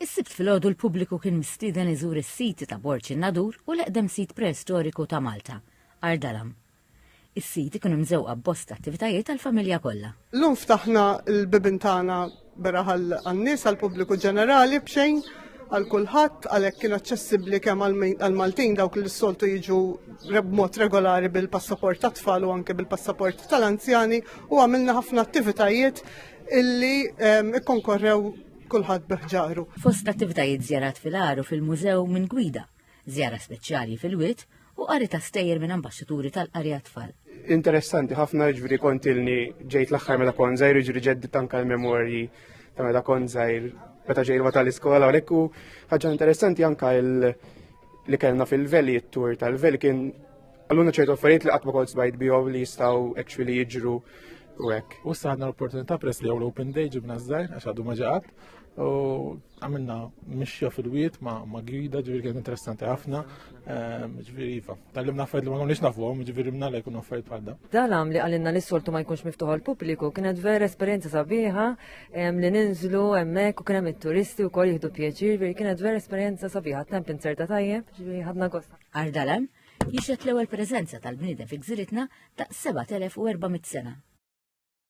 Is-sibt filgħodu l-pubbliku kien mistieden iżur is-siti ta' Borċ in-Nadur u l-eqdem sit preistoriku ta' Malta, Ardalam. Is-siti kienu mżewqa b'bosta attivitajiet tal-familja kollha. Llum ftaħna l-bibin tagħna beraħ għan-nies għall-pubbliku ġenerali b'xejn għal kulħadd għalhekk kien aċċessibbli kemm għall-Maltin dawk li s-soltu jiġu b'mod regolari bil-passaport tat-tfal u anke bil-passaport tal-anzjani u għamilna ħafna attivitajiet illi ikkonkorrew kulħadd beħġaru. Fost attivitajiet żjarat fil-Aru fil-mużew minn gwida, żjara speċjali fil-Wied u qari ta' stejjer minn ambaxxaturi tal-qarja tfal. Interessanti ħafna ġifieri kontilni ġejt l-aħħar meta kont żgħir jiġri ġeddit anke l-memorji ta' meta kont żgħir meta ġejr tal-iskola għalhekk hu ħaġa interessanti anke li kellna fil-veli t-tur tal-veli kien għalluna ċertu affarijiet li qatt ma kont smajt bihom li jistgħu actually jiġru u hekk. U issa għandna l-opportunità peress li hawn l-Open Day ġibna żgħir għax għadu ma ġaqat u għamilna mixja fil-wied ma' gwida ġifieri kienet interessanti ħafna ġifieri iva. Tallimna affarijiet li ma konniex nafuhom ġifieri minna jkunu affarijiet bħal dan. Dalam li għallinna li s-soltu ma jkunx miftuħ għall-pubbliku kienet vera esperjenza sabiħa li ninżlu hemmhekk u kien hemm it-turisti wkoll jieħdu pjaċir, ġifieri kienet vera esperjenza sabiħa temp inserta tajjeb, ġifieri ħadna gosta. Ardalam jixet l-ewwel preżenza tal-bniedem fi gżiritna ta' 7400 sena.